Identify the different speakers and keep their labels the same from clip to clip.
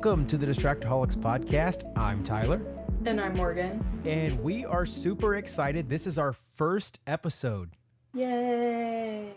Speaker 1: Welcome to the Distractaholics podcast. I'm Tyler.
Speaker 2: And I'm Morgan.
Speaker 1: And we are super excited. This is our first episode.
Speaker 2: Yay!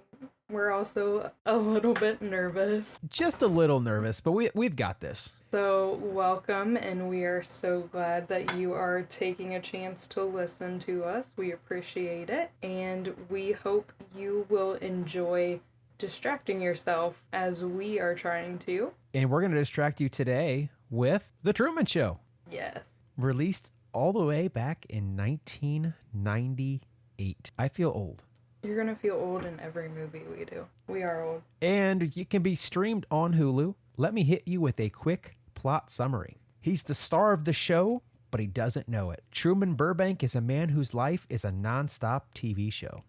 Speaker 2: We're also a little bit nervous.
Speaker 1: Just a little nervous, but we've got this.
Speaker 2: So welcome, and we are so glad that you are taking a chance to listen to us. We appreciate it, and we hope you will enjoy distracting yourself as we are trying to.
Speaker 1: And we're going to distract you today with The Truman Show.
Speaker 2: Yes.
Speaker 1: Released all the way back in 1998. I feel old.
Speaker 2: You're going to feel old in every movie we do. We are old.
Speaker 1: And it can be streamed on Hulu. Let me hit you with a quick plot summary. He's the star of the show, but he doesn't know it. Truman Burbank is a man whose life is a nonstop TV show.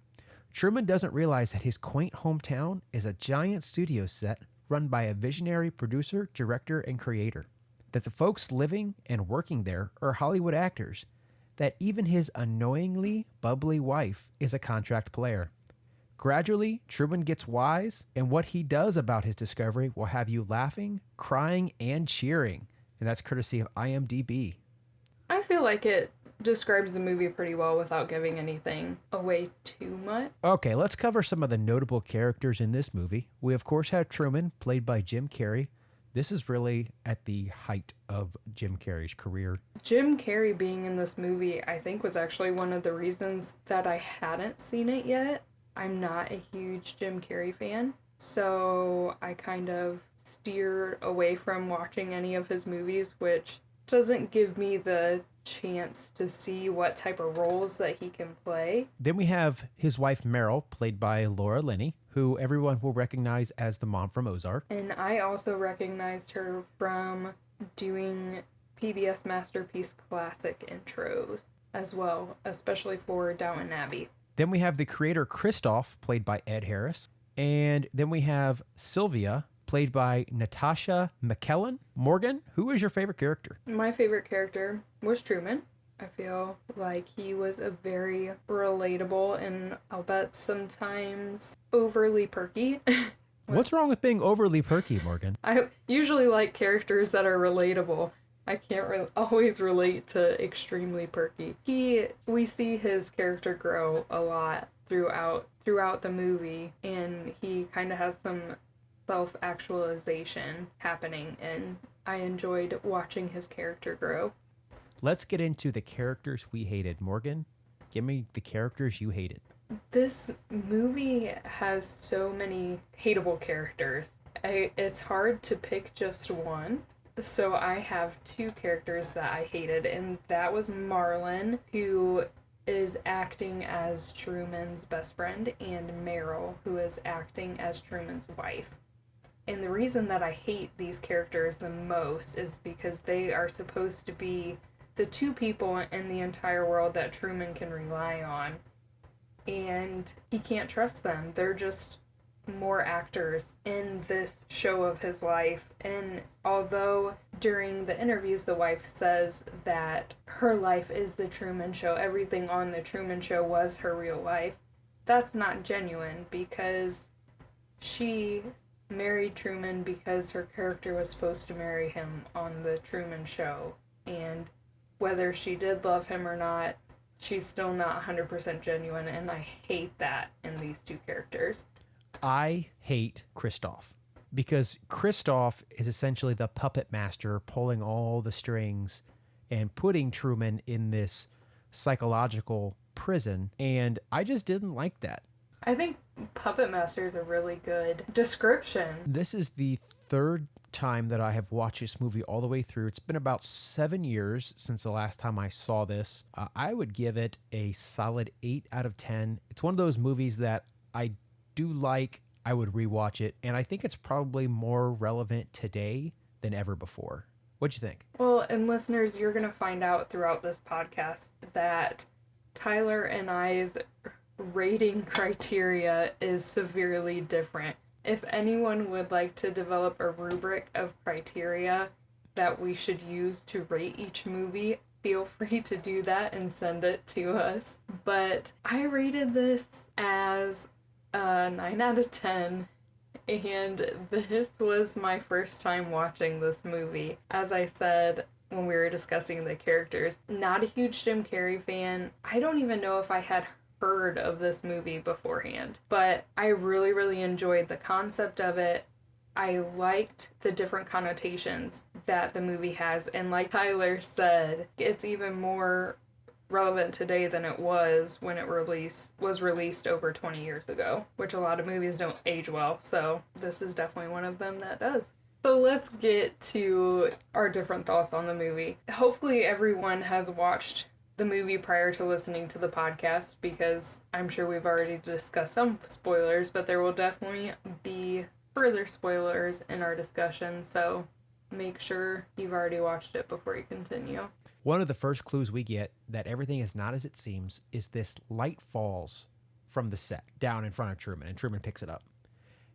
Speaker 1: Truman doesn't realize that his quaint hometown is a giant studio set run by a visionary producer, director, and creator. That the folks living and working there are Hollywood actors. That even his annoyingly bubbly wife is a contract player. Gradually, Truman gets wise, and what he does about his discovery will have you laughing, crying, and cheering. And that's courtesy of IMDb.
Speaker 2: I feel like it describes the movie pretty well without giving anything away too much.
Speaker 1: Okay, let's cover some of the notable characters in this movie. We, of course, have Truman, played by Jim Carrey. This is really at the height of Jim Carrey's career.
Speaker 2: Jim Carrey being in this movie, I think, was actually one of the reasons that I hadn't seen it yet. I'm not a huge Jim Carrey fan, so I kind of steered away from watching any of his movies, which doesn't give me the chance to see what type of roles that he can play.
Speaker 1: Then we have his wife Meryl, played by Laura Linney, who everyone will recognize as the mom from Ozark.
Speaker 2: And I also recognized her from doing PBS Masterpiece Classic intros as well, especially for Downton Abbey.
Speaker 1: Then we have the creator Christoph, played by Ed Harris. And then we have Sylvia, played by Natasha McKellen. Morgan, who is your favorite character?
Speaker 2: My favorite character was Truman. I feel like he was a very relatable and I'll bet sometimes overly perky.
Speaker 1: What's wrong with being overly perky, Morgan?
Speaker 2: I usually like characters that are relatable. I can't always relate to extremely perky. We see his character grow a lot throughout the movie, and he kind of has some self-actualization happening, and I enjoyed watching his character grow.
Speaker 1: Let's get into the characters we hated. Morgan, give me the characters you hated.
Speaker 2: This movie has so many hateable characters. It's hard to pick just one. So I have two characters that I hated, and that was Marlon, who is acting as Truman's best friend, and Meryl, who is acting as Truman's wife. And the reason that I hate these characters the most is because they are supposed to be the two people in the entire world that Truman can rely on. And he can't trust them. They're just more actors in this show of his life. And although during the interviews the wife says that her life is the Truman Show, everything on the Truman Show was her real life, that's not genuine, because she married Truman because her character was supposed to marry him on the Truman Show. And whether she did love him or not, she's still not 100% genuine, and I hate that in these two characters.
Speaker 1: I hate Christoph because Christoph is essentially the puppet master pulling all the strings and putting Truman in this psychological prison, and I just didn't like that.
Speaker 2: I think puppet master is a really good description.
Speaker 1: This is the third time that I have watched this movie all the way through. It's been about 7 years since the last time I saw this. I would give it a solid 8 out of 10. It's one of those movies that I do like. I would rewatch it, and I think it's probably more relevant today than ever before. What'd you think?
Speaker 2: Well, and listeners, you're going to find out throughout this podcast that Tyler and I's rating criteria is severely different. If anyone would like to develop a rubric of criteria that we should use to rate each movie, feel free to do that and send it to us. But I rated this as a 9 out of 10, And this was my first time watching this movie. As I said when we were discussing the characters, not a huge Jim Carrey fan. I don't even know if I had heard of this movie beforehand, but I really, really enjoyed the concept of it. I liked the different connotations that the movie has, and like Tyler said, it's even more relevant today than it was when it was released over 20 years ago, which a lot of movies don't age well, so this is definitely one of them that does. So let's get to our different thoughts on the movie. Hopefully everyone has watched the movie prior to listening to the podcast, because I'm sure we've already discussed some spoilers, but there will definitely be further spoilers in our discussion, so make sure you've already watched it before you continue.
Speaker 1: One of the first clues we get that everything is not as it seems is this light falls from the set down in front of Truman, and Truman picks it up.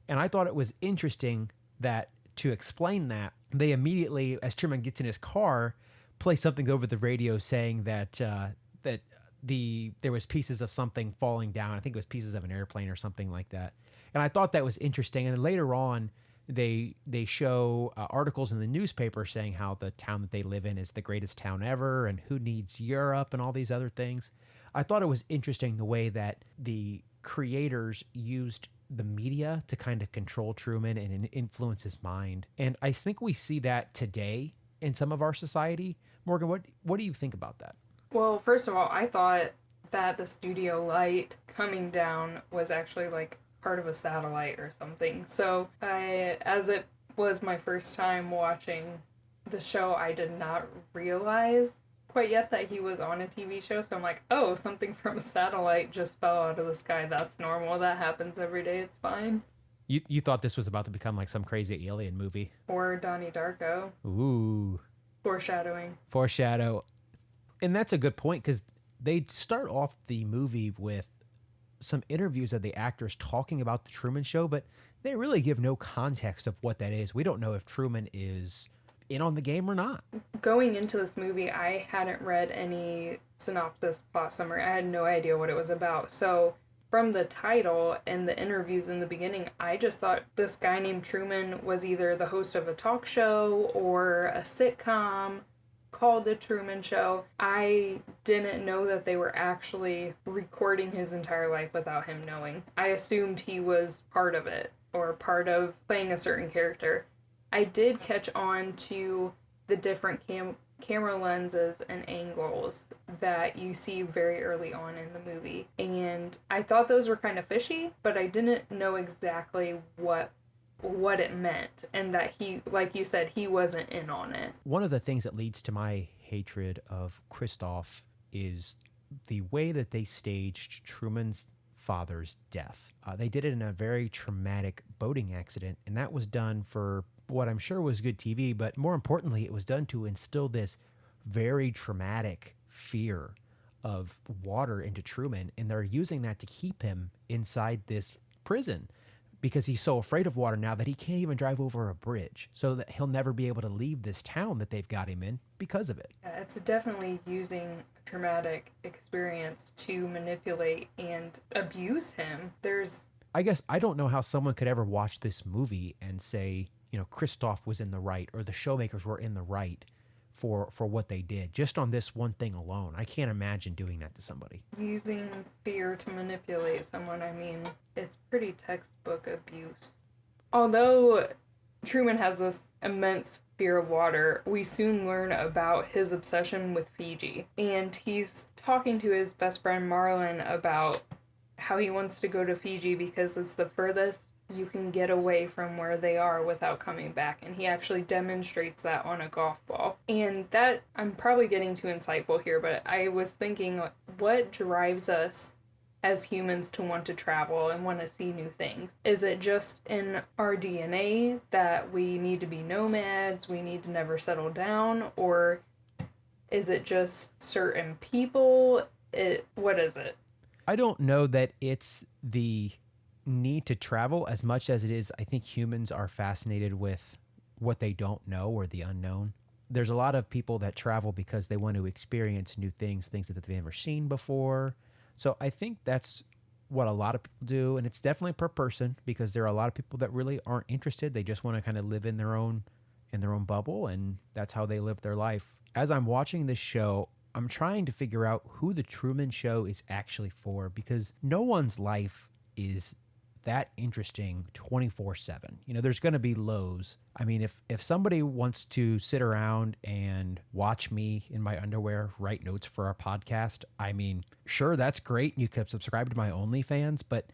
Speaker 1: And I thought it was interesting that to explain that, they immediately, as Truman gets in his car, play something over the radio saying that there was pieces of something falling down. I think it was pieces of an airplane or something like that. And I thought that was interesting. And later on, they show articles in the newspaper saying how the town that they live in is the greatest town ever, and who needs Europe, and all these other things. I thought it was interesting the way that the creators used the media to kind of control Truman and influence his mind. And I think we see that today in some of our society. Morgan, what do you think about that?
Speaker 2: Well, first of all, I thought that the studio light coming down was actually like part of a satellite or something. So as it was my first time watching the show, I did not realize quite yet that he was on a TV show. So I'm like, oh, something from a satellite just fell out of the sky. That's normal. That happens every day. It's fine.
Speaker 1: You thought this was about to become like some crazy alien movie.
Speaker 2: Or Donnie Darko.
Speaker 1: Ooh.
Speaker 2: Foreshadowing.
Speaker 1: Foreshadow. And that's a good point, because they start off the movie with some interviews of the actors talking about the Truman Show, but they really give no context of what that is. We don't know if Truman is in on the game or not.
Speaker 2: Going into this movie, I hadn't read any synopsis, plot summary. I had no idea what it was about. So from the title and the interviews in the beginning, I just thought this guy named Truman was either the host of a talk show or a sitcom called The Truman Show. I didn't know that they were actually recording his entire life without him knowing. I assumed he was part of it, or part of playing a certain character. I did catch on to the different camera lenses and angles that you see very early on in the movie, and I thought those were kind of fishy, but I didn't know exactly what it meant, and that he, like you said, he wasn't in on it.
Speaker 1: One of the things that leads to my hatred of Christoph is the way that they staged Truman's father's death. They did it in a very traumatic boating accident, and that was done for what I'm sure was good TV, but more importantly, it was done to instill this very traumatic fear of water into Truman, and they're using that to keep him inside this prison, because he's so afraid of water now that he can't even drive over a bridge, so that he'll never be able to leave this town that they've got him in because of it.
Speaker 2: Yeah, it's definitely using a traumatic experience to manipulate and abuse him.
Speaker 1: I guess I don't know how someone could ever watch this movie and say, Christoph was in the right, or the showmakers were in the right for what they did, just on this one thing alone. I can't imagine doing that to somebody.
Speaker 2: Using fear to manipulate someone, I mean, it's pretty textbook abuse. Although Truman has this immense fear of water, we soon learn about his obsession with Fiji. And he's talking to his best friend Marlon about how he wants to go to Fiji because it's the furthest you can get away from where they are without coming back, and he actually demonstrates that on a golf ball. And that, I'm probably getting too insightful here, but I was thinking, what drives us as humans to want to travel and want to see new things? Is it just in our DNA that we need to be nomads, we need to never settle down, or is it just certain people? What is it?
Speaker 1: I don't know that it's the need to travel as much as it is, I think humans are fascinated with what they don't know, or the unknown. There's a lot of people that travel because they want to experience new things that they've never seen before. So I think that's what a lot of people do, and it's definitely per person because there are a lot of people that really aren't interested. They just want to kind of live in their own bubble, and that's how they live their life. As I'm watching this show, I'm trying to figure out who the Truman Show is actually for, because no one's life is that interesting 24/7. You know, there's going to be lows. I mean, if somebody wants to sit around and watch me in my underwear write notes for our podcast, I mean, sure, that's great. You could subscribe to my OnlyFans, but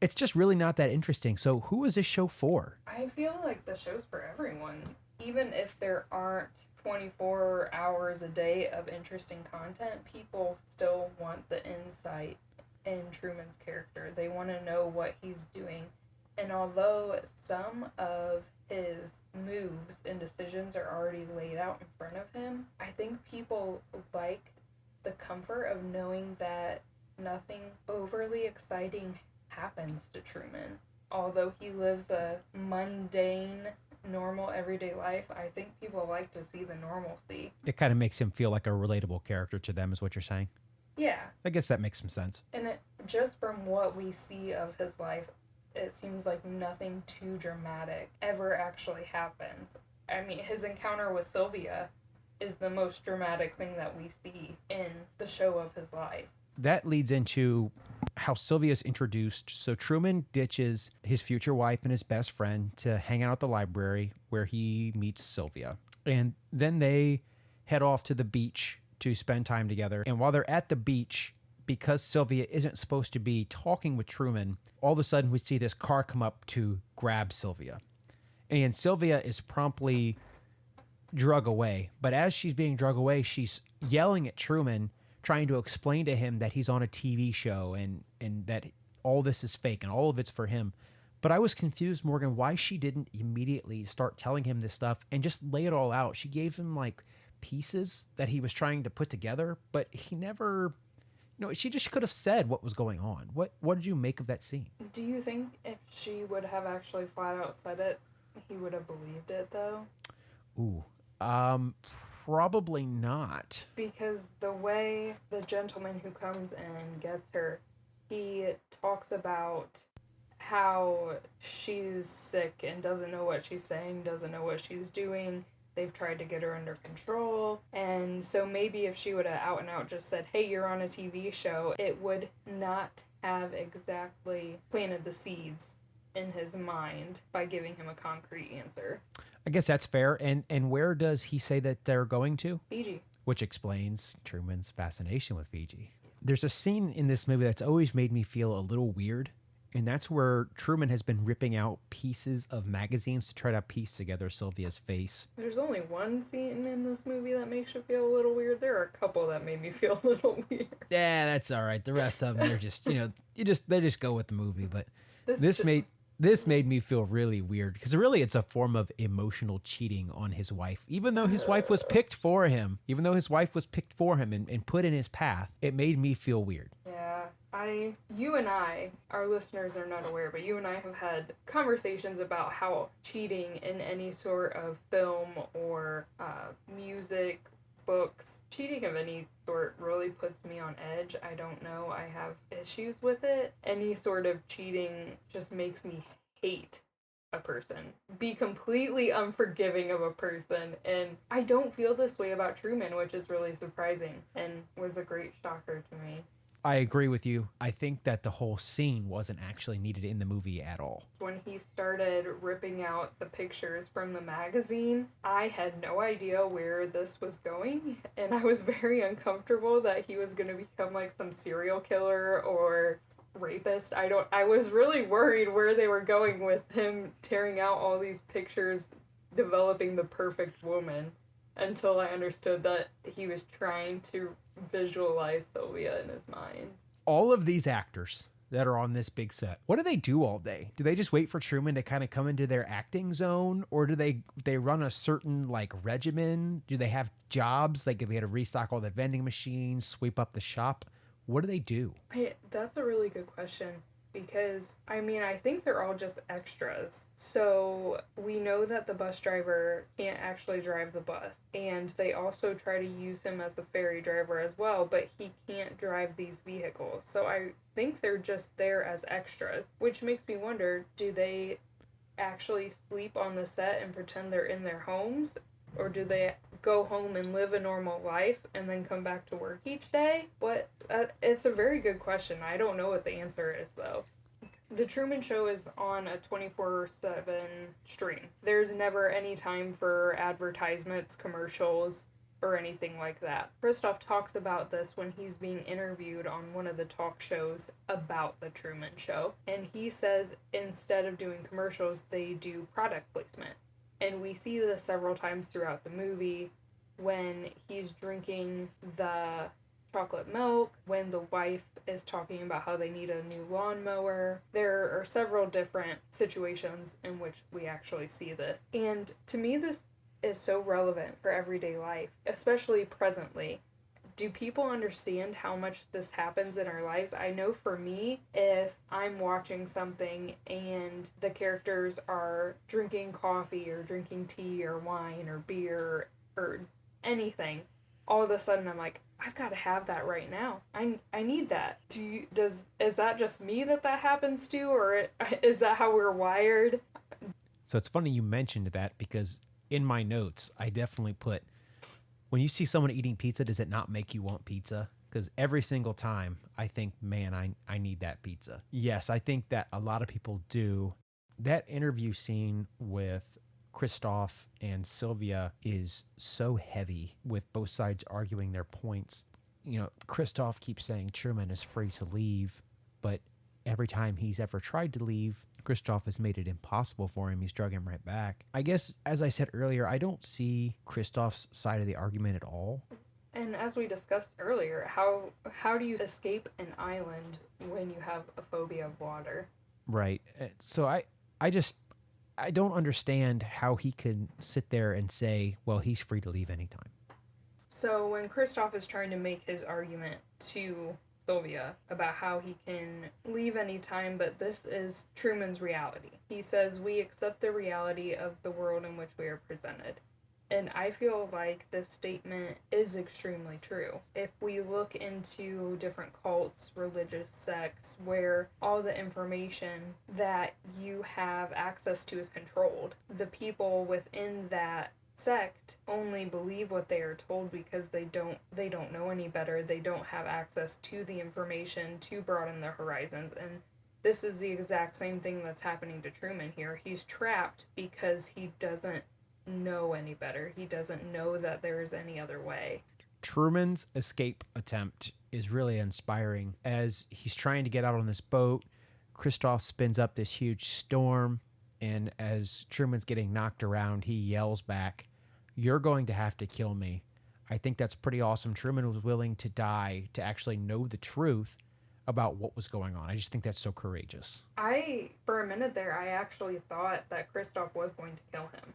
Speaker 1: it's just really not that interesting. So who is this show for?
Speaker 2: I feel like the show's for everyone. Even if there aren't 24 hours a day of interesting content, people still want the insight in Truman's character. They want to know what he's doing. And although some of his moves and decisions are already laid out in front of him, I think people like the comfort of knowing that nothing overly exciting happens to Truman. Although he lives a mundane, normal, everyday life, I think people like to see the normalcy.
Speaker 1: It kind of makes him feel like a relatable character to them, is what you're saying.
Speaker 2: Yeah.
Speaker 1: I guess that makes some sense.
Speaker 2: And just from what we see of his life, it seems like nothing too dramatic ever actually happens. I mean, his encounter with Sylvia is the most dramatic thing that we see in the show of his life.
Speaker 1: That leads into how Sylvia's introduced. So Truman ditches his future wife and his best friend to hang out at the library where he meets Sylvia. And then they head off to the beach to spend time together. And while they're at the beach, because Sylvia isn't supposed to be talking with Truman, all of a sudden we see this car come up to grab Sylvia. And Sylvia is promptly drug away. But as she's being drug away, she's yelling at Truman, trying to explain to him that he's on a TV show and that all this is fake and all of it's for him. But I was confused, Morgan, why she didn't immediately start telling him this stuff and just lay it all out. She gave him like pieces that he was trying to put together, but he never, she just could have said what was going on. What did you make of that scene?
Speaker 2: Do you think if she would have actually flat out said it, he would have believed it though?
Speaker 1: Ooh, probably not.
Speaker 2: Because the way the gentleman who comes and gets her, he talks about how she's sick and doesn't know what she's saying, doesn't know what she's doing. They've tried to get her under control. And so maybe if she would have out and out just said, hey, you're on a TV show, it would not have exactly planted the seeds in his mind by giving him a concrete answer.
Speaker 1: I guess that's fair. And where does he say that they're going to?
Speaker 2: Fiji.
Speaker 1: Which explains Truman's fascination with Fiji. There's a scene in this movie that's always made me feel a little weird. And that's where Truman has been ripping out pieces of magazines to try to piece together Sylvia's face.
Speaker 2: There's only one scene in this movie that makes you feel a little weird. There are a couple that made me feel a little weird.
Speaker 1: Yeah, that's all right. The rest of them are just, they just go with the movie. But this made me feel really weird because really it's a form of emotional cheating on his wife. Even though his wife was picked for him, and put in his path, it made me feel weird.
Speaker 2: Yeah. You and I, our listeners are not aware, but you and I have had conversations about how cheating in any sort of film or music, books, cheating of any sort really puts me on edge. I don't know. I have issues with it. Any sort of cheating just makes me hate a person, be completely unforgiving of a person. And I don't feel this way about Truman, which is really surprising and was a great shocker to me.
Speaker 1: I agree with you. I think that the whole scene wasn't actually needed in the movie at all.
Speaker 2: When he started ripping out the pictures from the magazine, I had no idea where this was going, and I was very uncomfortable that he was going to become like some serial killer or rapist. I was really worried where they were going with him tearing out all these pictures, developing the perfect woman, until I understood that he was trying to visualize Sylvia in his mind.
Speaker 1: All of these actors that are on this big set, what do they do all day? Do they just wait for Truman to kind of come into their acting zone? Or do they run a certain like regimen? Do they have jobs? Like, they had to restock all the vending machines, sweep up the shop? What do they do?
Speaker 2: That's a really good question. because, I mean, I think they're all just extras. So we know that the bus driver can't actually drive the bus, and they also try to use him as a ferry driver as well, but he can't drive these vehicles. So I think they're just there as extras, which makes me wonder, do they actually sleep on the set and pretend they're in their homes, or do they go home and live a normal life and then come back to work each day? What it's a very good question. I don't know what the answer is though. The Truman Show is on a 24/7 stream. There's never any time for advertisements, commercials, or anything like that. Christoph talks about this when he's being interviewed on one of the talk shows about the Truman Show. And he says instead of doing commercials, they do product placement. And we see this several times throughout the movie when he's drinking the chocolate milk, when the wife is talking about how they need a new lawnmower. There are several different situations in which we actually see this. And to me, this is so relevant for everyday life, especially presently. Do people understand how much this happens in our lives? I know for me, if I'm watching something and the characters are drinking coffee or drinking tea or wine or beer or anything, all of a sudden I'm like, I've got to have that right now. I need that. Is that just me that happens to, or is that how we're wired?
Speaker 1: So it's funny you mentioned that, because in my notes, I definitely put, when you see someone eating pizza, does it not make you want pizza? Because every single time I think, man, I need that pizza. Yes, I think that a lot of people do. That interview scene with Christoph and Sylvia is so heavy, with both sides arguing their points. You know, Christoph keeps saying Truman is free to leave, but every time he's ever tried to leave, Christoph has made it impossible for him. He's drug him right back. I guess, as I said earlier, I don't see Christoph's side of the argument at all.
Speaker 2: And as we discussed earlier, how do you escape an island when you have a phobia of water?
Speaker 1: Right. So I don't understand how he could sit there and say, well, he's free to leave anytime.
Speaker 2: So when Christoph is trying to make his argument to Sylvia about how he can leave anytime, but this is Truman's reality. He says, we accept the reality of the world in which we are presented. And I feel like this statement is extremely true. If we look into different cults, religious sects, where all the information that you have access to is controlled, the people within that sect only believe what they are told because they don't know any better. They don't have access to the information to broaden their horizons. And this is the exact same thing that's happening to Truman here. He's trapped because he doesn't know any better. He doesn't know that there is any other way.
Speaker 1: Truman's escape attempt is really inspiring. As he's trying to get out on this boat, Christoph spins up this huge storm, and as Truman's getting knocked around, he yells back, "You're going to have to kill me." I think that's pretty awesome. Truman was willing to die to actually know the truth about what was going on. I just think that's so courageous.
Speaker 2: For a minute there, I actually thought that Christoph was going to kill him.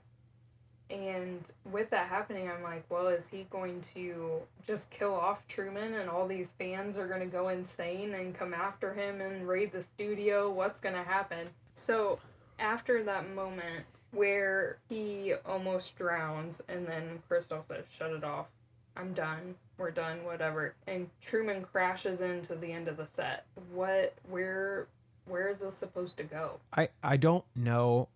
Speaker 2: And with that happening, I'm like, well, is he going to just kill off Truman and all these fans are going to go insane and come after him and raid the studio? What's going to happen? So after that moment where he almost drowns and then Christoph says, shut it off, I'm done, we're done, whatever, and Truman crashes into the end of the set, where is this supposed to go?
Speaker 1: I don't know.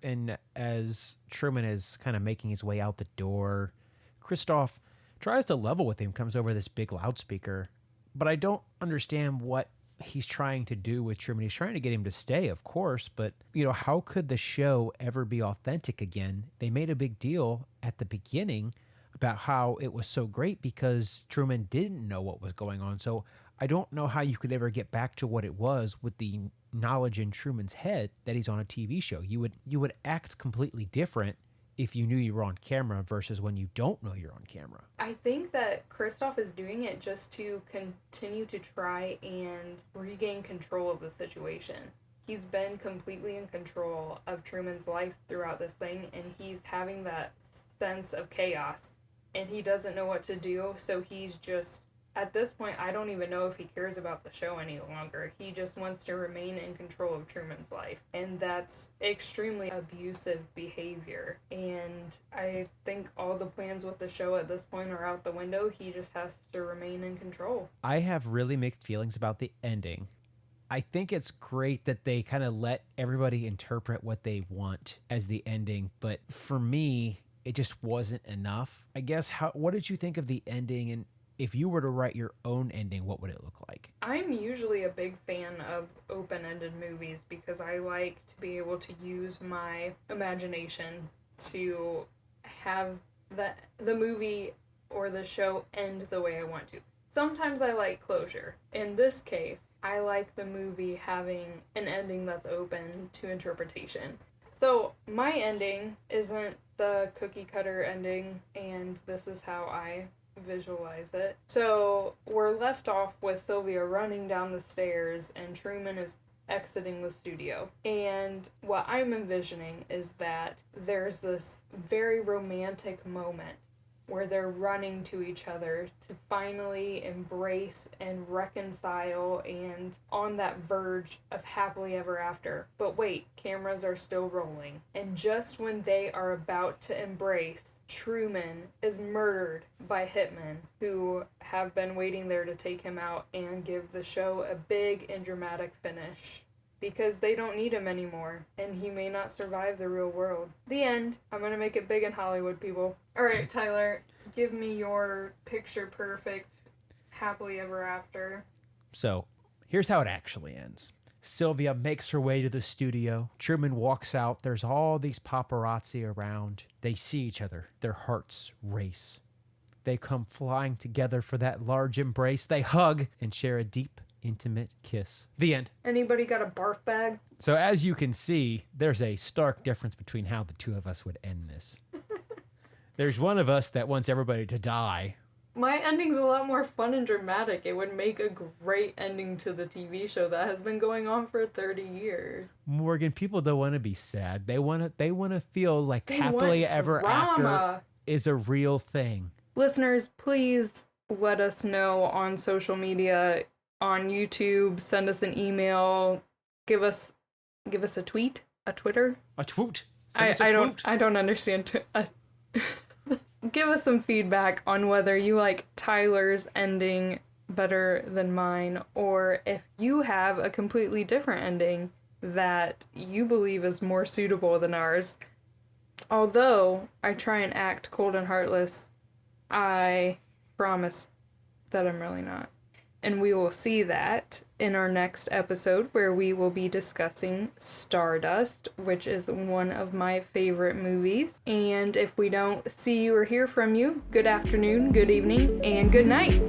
Speaker 1: And as Truman is kind of making his way out the door, Christoph tries to level with him, comes over this big loudspeaker, but I don't understand what he's trying to do with Truman. He's trying to get him to stay, of course, but how could the show ever be authentic again? They made a big deal at the beginning about how it was so great because Truman didn't know what was going on. So I don't know how you could ever get back to what it was with the knowledge in Truman's head that he's on a TV show. You would act completely different if you knew you were on camera versus when you don't know you're on camera.
Speaker 2: I think that Christoph is doing it just to continue to try and regain control of the situation. He's been completely in control of Truman's life throughout this thing, and he's having that sense of chaos, and he doesn't know what to do, so he's just at this point, I don't even know if he cares about the show any longer. He just wants to remain in control of Truman's life. And that's extremely abusive behavior. And I think all the plans with the show at this point are out the window. He just has to remain in control.
Speaker 1: I have really mixed feelings about the ending. I think it's great that they kind of let everybody interpret what they want as the ending. But for me, it just wasn't enough. I guess, what did you think of the ending? And if you were to write your own ending, what would it look like?
Speaker 2: I'm usually a big fan of open-ended movies because I like to be able to use my imagination to have the movie or the show end the way I want to. Sometimes I like closure. In this case, I like the movie having an ending that's open to interpretation. So my ending isn't the cookie cutter ending, and this is how I visualize it. So we're left off with Sylvia running down the stairs and Truman is exiting the studio. And what I'm envisioning is that there's this very romantic moment where they're running to each other to finally embrace and reconcile and on that verge of happily ever after. But wait, cameras are still rolling. And just when they are about to embrace, Truman is murdered by hitmen who have been waiting there to take him out and give the show a big and dramatic finish. Because they don't need him anymore, and he may not survive the real world. The end. I'm gonna make it big in Hollywood, people. Alright, Tyler, give me your picture perfect happily ever after.
Speaker 1: So, here's how it actually ends. Sylvia makes her way to the studio. Truman walks out. There's all these paparazzi around. They see each other. Their hearts race. They come flying together for that large embrace. They hug and share a deep, intimate kiss. The end.
Speaker 2: Anybody got a barf bag?
Speaker 1: So as you can see, there's a stark difference between how the two of us would end this. There's one of us that wants everybody to die.
Speaker 2: My ending's a lot more fun and dramatic. It would make a great ending to the TV show that has been going on for 30 years.
Speaker 1: Morgan, people don't want to be sad. They want to feel like happily ever after is a real thing.
Speaker 2: Listeners, please let us know on social media, on YouTube, send us an email, give us a tweet, a Twitter.
Speaker 1: A tweet.
Speaker 2: I don't understand. Give us some feedback on whether you like Tyler's ending better than mine, or if you have a completely different ending that you believe is more suitable than ours. Although I try and act cold and heartless, I promise that I'm really not. And we will see that in our next episode, where we will be discussing Stardust, which is one of my favorite movies. And if we don't see you or hear from you, good afternoon, good evening, and good night.